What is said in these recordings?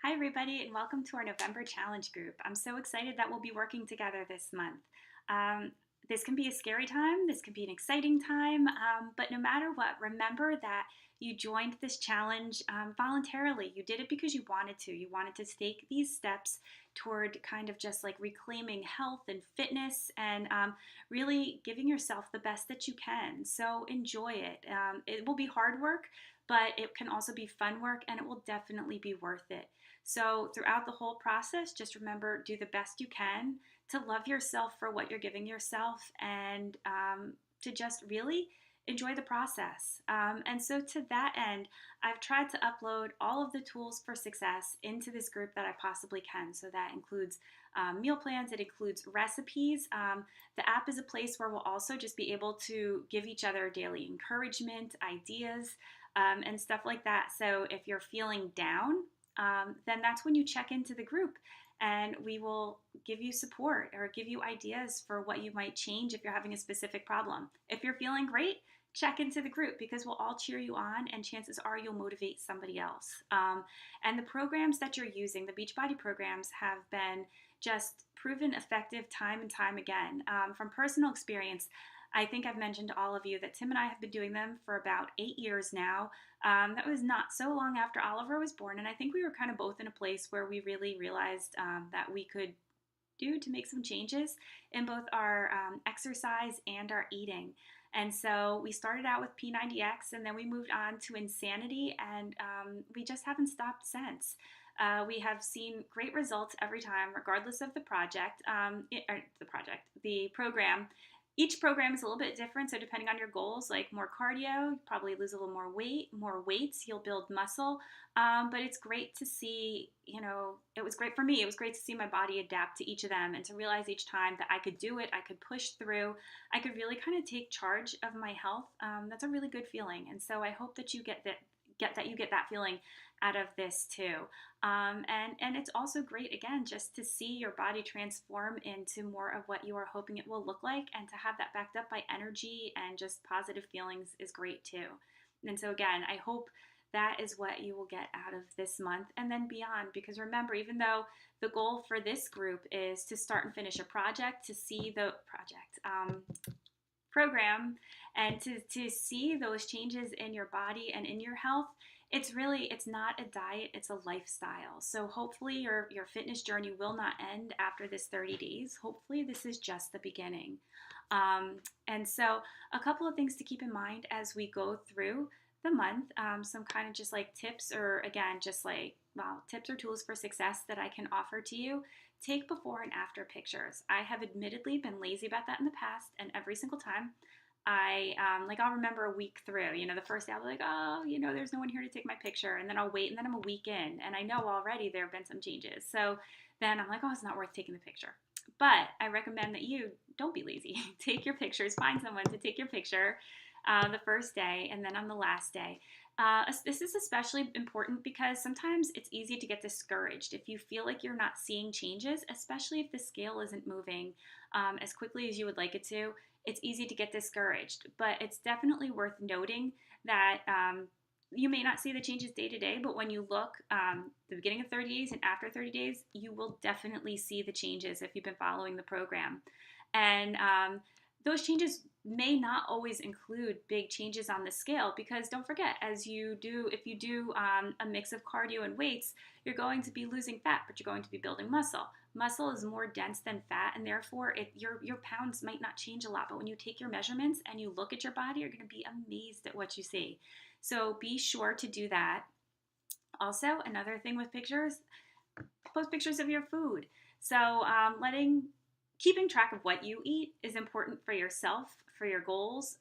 Hi, everybody, and welcome to our November challenge group. I'm so excited that we'll be working together this month. Um, this can be a scary time, this can be an exciting time, but no matter what, remember that you joined this challenge voluntarily. You did it because you wanted to. You wanted to take these steps toward kind of just like reclaiming health and fitness and really giving yourself the best that you can. So enjoy it. It will be hard work, but it can also be fun work and it will definitely be worth it. So, throughout the whole process, just remember do the best you can to love yourself for what you're giving yourself and to just really enjoy the process. And so, to that end, I've tried to upload all of the tools for success into this group that I possibly can. So, that includes meal plans, it includes recipes. The app is a place where we'll also just be able to give each other daily encouragement, ideas, and stuff like that. So, if you're feeling down, then that's when you check into the group and we will give you support or give you ideas for what you might change if you're having a specific problem. If you're feeling great, check into the group because we'll all cheer you on and chances are you'll motivate somebody else. And the programs that you're using, the Beachbody programs, have been just proven effective time and time again. From personal experience, I think I've mentioned to all of you that Tim and I have been doing them for about 8 years now. That was not so long after Oliver was born, and I think we were kind of both in a place where we really realized that we could do to make some changes in both our exercise and our eating. And so we started out with P90X and then we moved on to Insanity, and we just haven't stopped since. We have seen great results every time, regardless of the the program. Each program is a little bit different, so depending on your goals, like more cardio, you probably lose a little more weight, more weights, you'll build muscle. But it's great to see, it was great for me. It was great to see my body adapt to each of them and to realize each time that I could do it, I could push through, I could really kind of take charge of my health. That's a really good feeling. And so I hope that you get that feeling out of this too. And it's also great, again, just to see your body transform into more of what you are hoping it will look like, and to have that backed up by energy and just positive feelings is great too. And so, again, I hope that is what you will get out of this month and then beyond. Because remember, even though the goal for this group is to start and finish a project, to see the program and to see those changes in your body and in your health, it's not a diet, it's a lifestyle. So hopefully your fitness journey will not end after this 30 days. Hopefully this is just the beginning. And so a couple of things to keep in mind as we go through the month, some kind of just like tips, or again just like, well, tips or tools for success that I can offer to you. Take before and after pictures. I have admittedly been lazy about that in the past, and every single time I'll remember a week through, the first day I'll be like, oh, there's no one here to take my picture. And then I'll wait, and then I'm a week in and I know already there have been some changes. So then I'm like, oh, it's not worth taking the picture. But I recommend that you don't be lazy. Take your pictures, find someone to take your picture the first day and then on the last day. This is especially important because sometimes it's easy to get discouraged if you feel like you're not seeing changes, especially if the scale isn't moving as quickly as you would like it to. It's easy to get discouraged, but it's definitely worth noting that you may not see the changes day to day, but when you look the beginning of 30 days and after 30 days, you will definitely see the changes if you've been following the program. And those changes may not always include big changes on the scale, because don't forget, if you do a mix of cardio and weights, you're going to be losing fat, but you're going to be building muscle. Muscle is more dense than fat, and therefore your pounds might not change a lot, but when you take your measurements and you look at your body, you're going to be amazed at what you see. So be sure to do that. Also, another thing with pictures, post pictures of your food. So keeping track of what you eat is important for yourself, for your goals,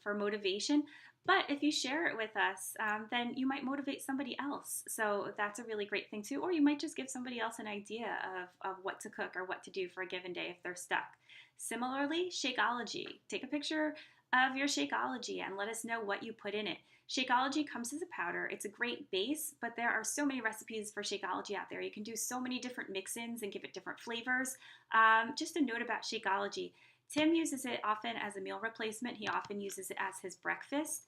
for motivation. But if you share it with us, then you might motivate somebody else. So that's a really great thing too. Or you might just give somebody else an idea of what to cook or what to do for a given day if they're stuck. Similarly, Shakeology. Take a picture of your Shakeology and let us know what you put in it. Shakeology comes as a powder. It's a great base, but there are so many recipes for Shakeology out there. You can do so many different mix-ins and give it different flavors. Just a note about Shakeology. Tim uses it often as a meal replacement. He often uses it as his breakfast.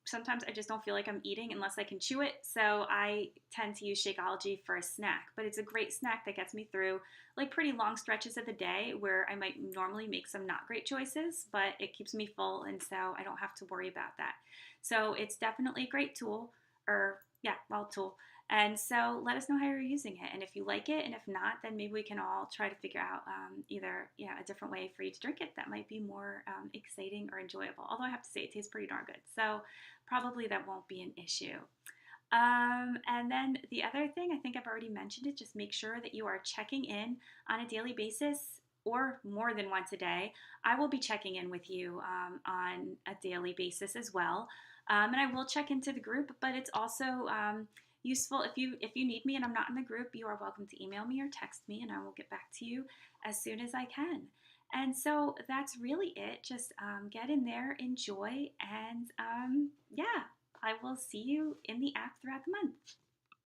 Sometimes I just don't feel like I'm eating unless I can chew it, so I tend to use Shakeology for a snack. But it's a great snack that gets me through like pretty long stretches of the day where I might normally make some not great choices, but it keeps me full, and so I don't have to worry about that. So it's definitely a great tool, or yeah, well, tool. And so let us know how you're using it, and if you like it, and if not, then maybe we can all try to figure out either a different way for you to drink it that might be more exciting or enjoyable. Although I have to say it tastes pretty darn good, so probably that won't be an issue. And then the other thing, I think I've already mentioned it, just make sure that you are checking in on a daily basis or more than once a day. I will be checking in with you on a daily basis as well. And I will check into the group, but it's also useful if you need me and I'm not in the group, you are welcome to email me or text me and I will get back to you as soon as I can. And so that's really it. Just get in there, enjoy, and yeah, I will see you in the app throughout the month.